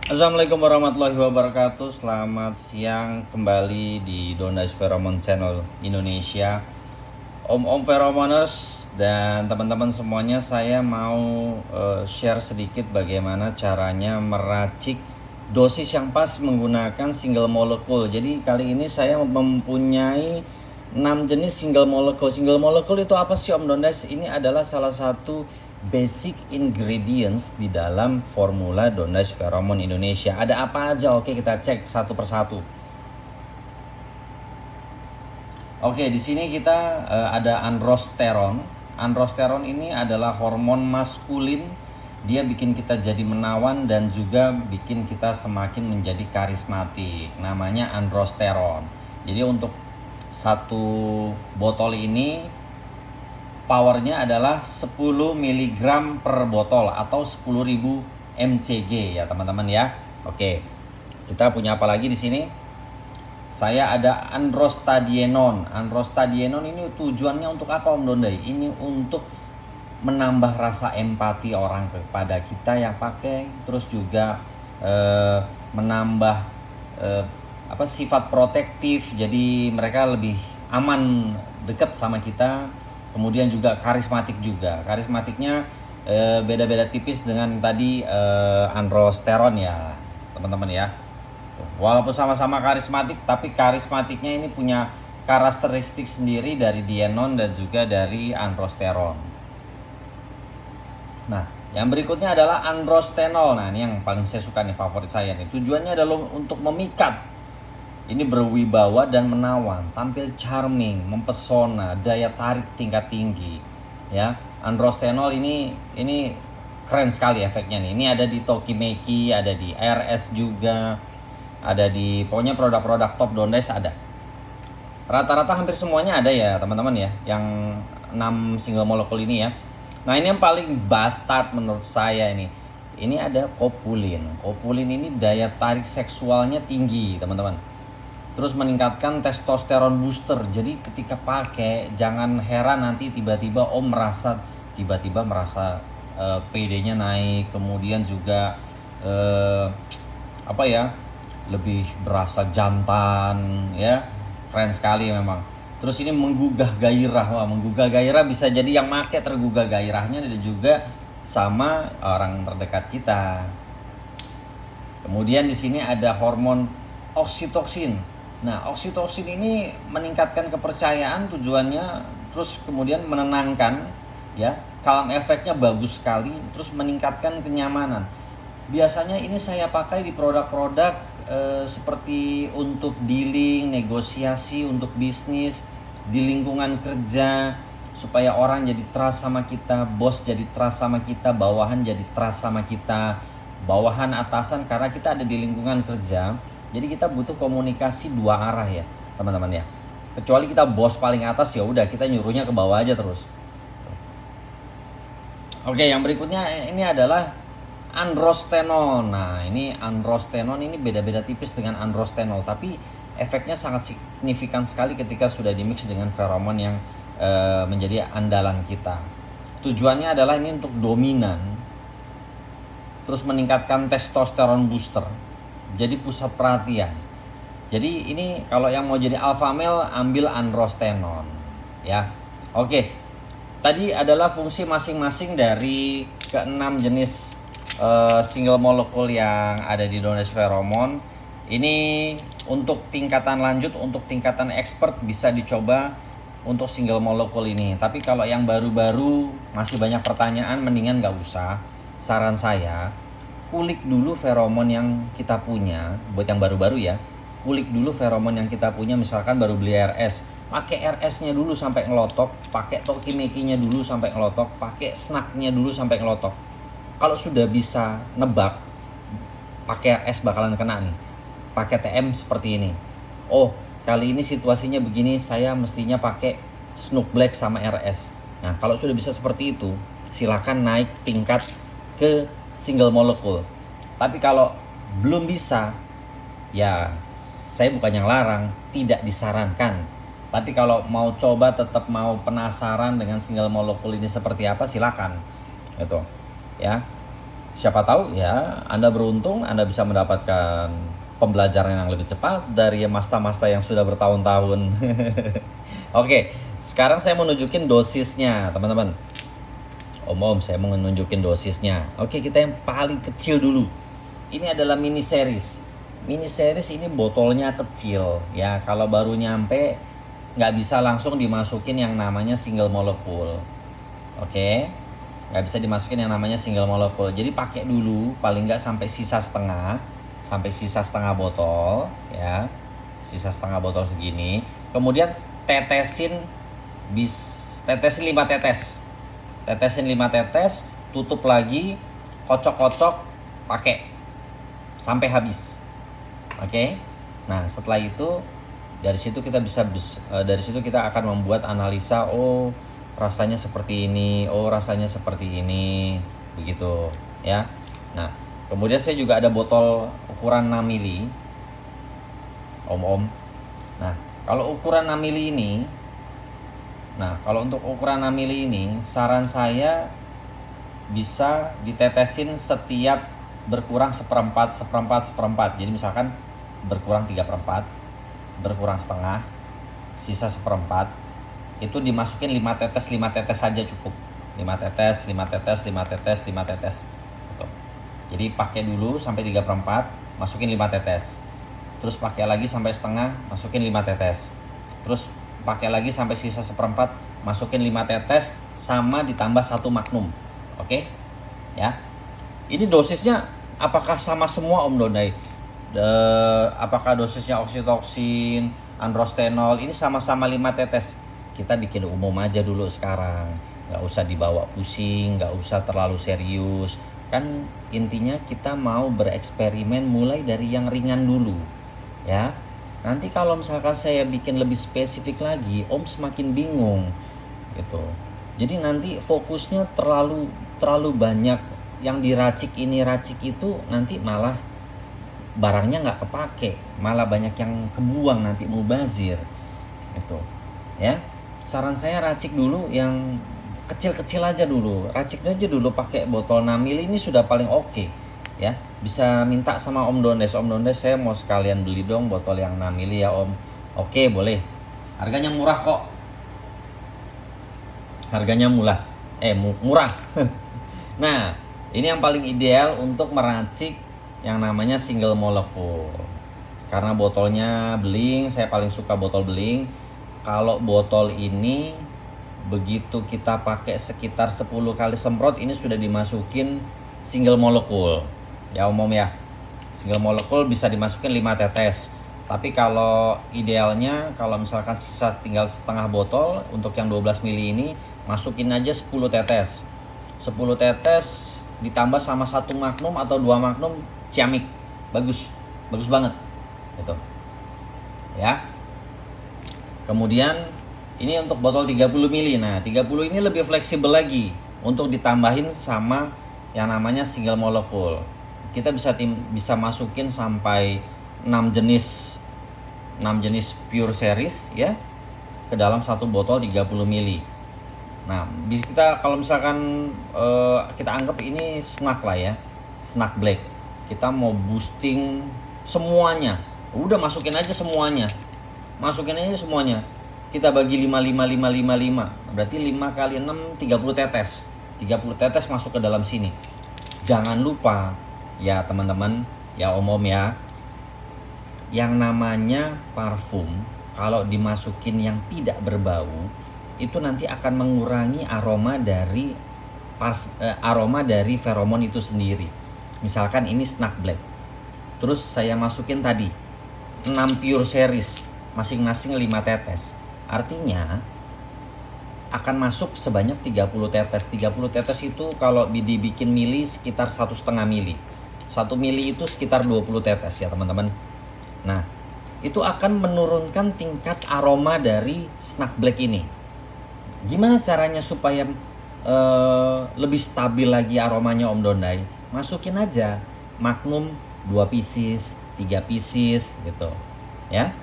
Assalamualaikum warahmatullahi wabarakatuh. Selamat siang kembali di Dondas Pheromone Channel Indonesia. Om Pheromoners dan teman-teman semuanya, saya mau share sedikit bagaimana caranya meracik dosis yang pas menggunakan single molecule. Jadi kali ini saya mempunyai 6 jenis single molecule. Single molecule itu apa sih Om Dondas? Ini adalah salah satu basic ingredients di dalam formula Dondas Pheromone Indonesia. Ada apa aja? Oke, kita cek satu persatu. Oke, di sini kita ada androsteron. Androsteron ini adalah hormon maskulin. Dia bikin kita jadi menawan dan juga bikin kita semakin menjadi karismatik. Namanya androsteron. Jadi untuk satu botol ini powernya adalah 10 mg per botol atau 10.000 mcg ya teman-teman ya. Oke, kita punya apa lagi di sini? Saya ada androstadienon. Androstadienon ini tujuannya untuk apa Om Dondai? Ini untuk menambah rasa empati orang kepada kita yang pakai, terus juga menambah sifat protektif. Jadi mereka lebih aman dekat sama kita. Kemudian juga karismatik juga. Karismatiknya beda-beda tipis dengan tadi androsteron ya teman-teman ya. Walaupun sama-sama karismatik, tapi karismatiknya ini punya karakteristik sendiri dari dienon dan juga dari androsteron. Nah, yang berikutnya adalah androstenol. Nah, ini yang paling saya suka nih, favorit saya nih. Tujuannya adalah untuk memikat. Ini berwibawa dan menawan, tampil charming, mempesona, daya tarik tingkat tinggi. Ya, androstenol ini keren sekali efeknya nih. Ini ada di Tokimeki, ada di RS juga, ada di pokoknya produk-produk top Dondes ada. Rata-rata hampir semuanya ada ya teman-teman ya, yang 6 single molecule ini ya. Nah, ini yang paling bastard menurut saya ini. Ini ada kopulin. Kopulin ini daya tarik seksualnya tinggi teman-teman. Terus meningkatkan testosteron booster. Jadi ketika pakai jangan heran nanti tiba-tiba merasa PD-nya naik, kemudian juga lebih berasa jantan ya. Keren sekali memang. Terus ini menggugah gairah. Wah, menggugah gairah bisa jadi yang make tergugah gairahnya dan juga sama orang terdekat kita. Kemudian di sini ada hormon oksitoksin. Nah, oksitosin ini meningkatkan kepercayaan tujuannya, terus kemudian menenangkan ya. Calm efeknya bagus sekali, terus meningkatkan kenyamanan. Biasanya ini saya pakai di produk-produk seperti untuk dealing, negosiasi, untuk bisnis, di lingkungan kerja, supaya orang jadi trust sama kita, bos jadi trust sama kita, bawahan jadi trust sama kita, bawahan atasan, karena kita ada di lingkungan kerja. Jadi kita butuh komunikasi dua arah ya teman-teman ya. Kecuali kita bos paling atas, ya udah kita nyuruhnya ke bawah aja terus. Oke, yang berikutnya ini adalah androstenon. Nah, ini androstenon ini beda-beda tipis dengan androstenol, tapi efeknya sangat signifikan sekali ketika sudah dimix dengan feromon yang menjadi andalan kita. Tujuannya adalah ini untuk dominan, terus meningkatkan testosteron booster. Jadi pusat perhatian. Jadi ini kalau yang mau jadi alpha male ambil androstenon ya. Oke. Tadi adalah fungsi masing-masing dari ke-6 jenis single molecule yang ada di Dondes Pheromone. Ini untuk tingkatan lanjut, untuk tingkatan expert bisa dicoba untuk single molecule ini. Tapi kalau yang baru-baru masih banyak pertanyaan, mendingan gak usah. Saran saya, kulik dulu feromon yang kita punya. Buat yang baru-baru ya, kulik dulu feromon yang kita punya. Misalkan baru beli RS, pakai RS-nya dulu sampai ngelotok, pakai Tokimeki-nya dulu sampai ngelotok, pakai snack-nya dulu sampai ngelotok. Kalau sudah bisa nebak pakai RS bakalan kena nih, pakai TM seperti ini. Oh, kali ini situasinya begini, saya mestinya pakai Snook Black sama RS. Nah, kalau sudah bisa seperti itu, silakan naik tingkat ke single molecule. Tapi kalau belum bisa, ya saya bukan yang larang, tidak disarankan. Tapi kalau mau coba, tetap mau penasaran dengan single molecule ini seperti apa, silakan. Gitu. Ya. Siapa tahu ya Anda beruntung, Anda bisa mendapatkan pembelajaran yang lebih cepat dari master-master yang sudah bertahun-tahun. Oke, sekarang saya mau nunjukin dosisnya, teman-teman. Om, saya mau nunjukin dosisnya. Oke, kita yang paling kecil dulu. Ini adalah mini series. Mini series ini botolnya kecil, ya. Kalau baru nyampe, nggak bisa langsung dimasukin yang namanya single molecule. Oke, nggak bisa dimasukin yang namanya single molecule. Jadi pakai dulu, paling nggak sampai sisa setengah botol, ya. Sisa setengah botol segini. Kemudian tetesin 5 tetes. Tetesin 5 tetes, tutup lagi, kocok-kocok, pakai sampai habis. Oke. Nah, setelah itu dari situ kita akan membuat analisa, oh rasanya seperti ini, oh rasanya seperti ini, begitu ya. Nah, kemudian saya juga ada botol ukuran 6 mili. Om. Nah, kalau ukuran 6 mili ini, untuk ukuran 6 mili ini, saran saya bisa ditetesin setiap berkurang seperempat. Jadi misalkan berkurang 3/4, berkurang setengah, sisa seperempat, itu dimasukin 5 tetes saja cukup. 5 tetes. Gitu. Jadi pakai dulu sampai 3/4, masukin 5 tetes. Terus pakai lagi sampai setengah, masukin 5 tetes. Terus pakai lagi sampai sisa seperempat, masukin 5 tetes sama ditambah 1 magnum. Oke? Ya. Ini dosisnya apakah sama semua Om Dondai? Apakah dosisnya oksitoksin, androstenol ini sama-sama 5 tetes? Kita bikin umum aja dulu sekarang. Nggak usah dibawa pusing, nggak usah terlalu serius. Kan intinya kita mau bereksperimen mulai dari yang ringan dulu. Ya. Nanti kalau misalkan saya bikin lebih spesifik lagi, Om semakin bingung gitu. Jadi nanti fokusnya terlalu banyak yang diracik ini racik itu, nanti malah barangnya nggak kepake, malah banyak yang kebuang, nanti mubazir gitu. Ya, saran saya racik dulu yang kecil-kecil aja dulu, racik aja dulu pakai botol 6 ml ini sudah paling oke. Ya, bisa minta sama Om Dondes, saya mau sekalian beli dong botol yang 6 ml ya Om. Oke, boleh. Harganya murah kok. Murah. Nah, ini yang paling ideal untuk meracik yang namanya single molecule. Karena botolnya beling, saya paling suka botol beling. Kalau botol ini begitu kita pakai sekitar 10 kali semprot, ini sudah dimasukin single molecule. Ya umum ya, single molecule bisa dimasukin 5 tetes. Tapi kalau idealnya, kalau misalkan sisa tinggal setengah botol, untuk yang 12 mili ini masukin aja 10 tetes. 10 tetes ditambah sama 1 magnum atau 2 magnum ciamik. Bagus banget gitu. Ya. Kemudian ini untuk botol 30 mili. Nah, 30 ini lebih fleksibel lagi untuk ditambahin sama yang namanya single molecule. Kita bisa masukin sampai 6 jenis pure series ya ke dalam satu botol 30 mili. Nah, kita kalau misalkan kita anggap ini snack lah ya, snack black. Kita mau boosting semuanya, udah masukin aja semuanya. Kita bagi 5, berarti 5 kali 6 30 tetes. 30 tetes masuk ke dalam sini. Jangan lupa ya teman-teman, ya om-om ya, yang namanya parfum kalau dimasukin yang tidak berbau itu nanti akan mengurangi aroma dari feromon itu sendiri. Misalkan ini snack black, terus saya masukin tadi 6 pure series, masing-masing 5 tetes, artinya akan masuk sebanyak 30 tetes. 30 tetes itu kalau dibikin mili sekitar 1,5 mili. 1 mili itu sekitar 20 tetes ya teman-teman. Nah, itu akan menurunkan tingkat aroma dari snack black ini. Gimana caranya supaya lebih stabil lagi aromanya Om Dondai? Masukin aja magnum 2 pieces, 3 pieces gitu. Ya.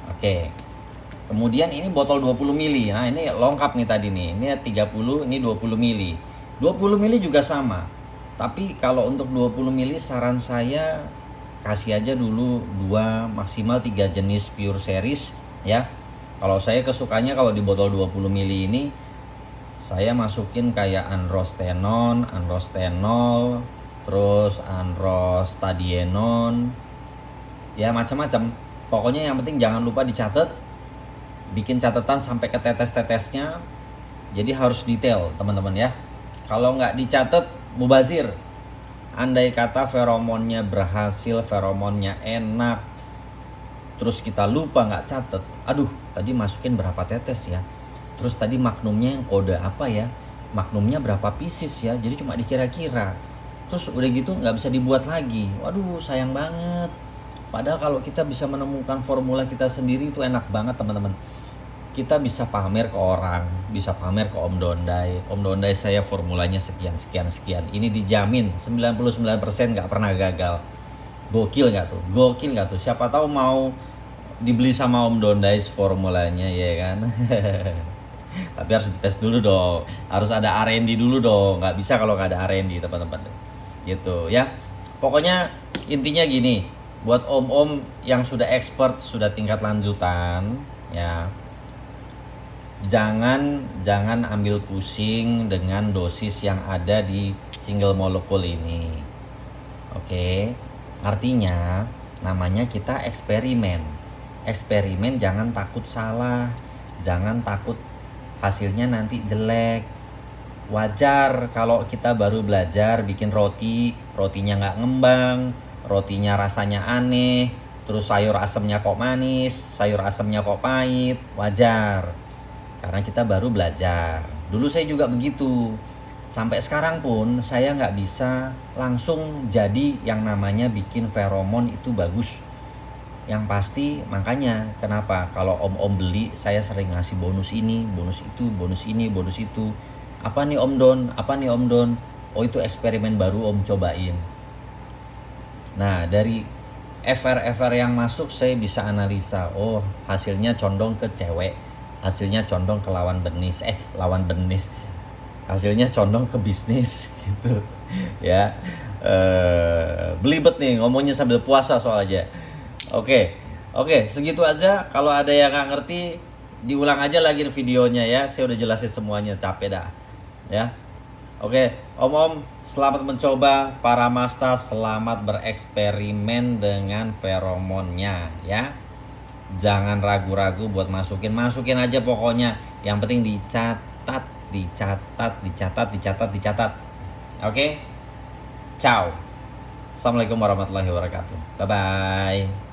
Oke. Kemudian ini botol 20 mili. Nah, ini lengkap nih tadi nih. Ini 30, ini 20 mili. 20 mili juga sama. Tapi kalau untuk 20 mili saran saya kasih aja dulu 2 maksimal 3 jenis pure series ya. Kalau saya kesukanya kalau di botol 20 mili ini saya masukin kayak androstenon, androstenol, terus androstadienon, ya macam-macam. Pokoknya yang penting jangan lupa dicatat, bikin catatan sampai ke tetes-tetesnya. Jadi harus detail teman-teman ya. Kalau nggak dicatat mubazir. Andai kata feromonnya berhasil, feromonnya enak, terus kita lupa nggak catet, aduh tadi masukin berapa tetes ya, terus tadi magnumnya yang kode apa ya, magnumnya berapa pieces ya, jadi cuma dikira-kira, terus udah gitu nggak bisa dibuat lagi. Waduh sayang banget. Padahal kalau kita bisa menemukan formula kita sendiri itu enak banget teman-teman. Kita bisa pamer ke orang, bisa pamer ke Om Dondai. Om Dondai saya formulanya sekian. Ini dijamin 99% nggak pernah gagal. Gokil nggak tuh? Gokil nggak tuh? Siapa tahu mau dibeli sama Om Dondai formulanya ya kan? Tapi harus dites dulu dong. Harus ada R&D dulu dong. Nggak bisa kalau nggak ada R&D teman-teman. Gitu ya. Pokoknya intinya gini. Buat om-om yang sudah expert, sudah tingkat lanjutan ya, jangan ambil pusing dengan dosis yang ada di single molekul ini. Oke. Artinya namanya kita eksperimen. Eksperimen jangan takut salah, jangan takut hasilnya nanti jelek. Wajar kalau kita baru belajar bikin roti, rotinya nggak ngembang, rotinya rasanya aneh, terus sayur asemnya kok manis, sayur asemnya kok pahit, wajar. Karena kita baru belajar. Dulu saya juga begitu. Sampai sekarang pun saya nggak bisa langsung jadi yang namanya bikin feromon itu bagus. Yang pasti makanya kenapa kalau om-om beli saya sering ngasih bonus ini, bonus itu, bonus ini, bonus itu. Apa nih Om Don? Apa nih Om Don? Oh itu eksperimen baru Om cobain. Nah dari FR yang masuk saya bisa analisa. Oh hasilnya condong ke cewek, hasilnya condong ke lawan benis, hasilnya condong ke bisnis gitu ya. Belibet nih ngomongnya sambil puasa soalnya. Oke, segitu aja. Kalau ada yang nggak ngerti diulang aja lagi videonya ya, saya udah jelasin semuanya, capek dah ya. Oke, om-om selamat mencoba, para master selamat bereksperimen dengan feromonnya ya. Jangan ragu-ragu buat masukin aja pokoknya. Yang penting dicatat. Oke? Ciao. Assalamualaikum warahmatullahi wabarakatuh. Bye-bye.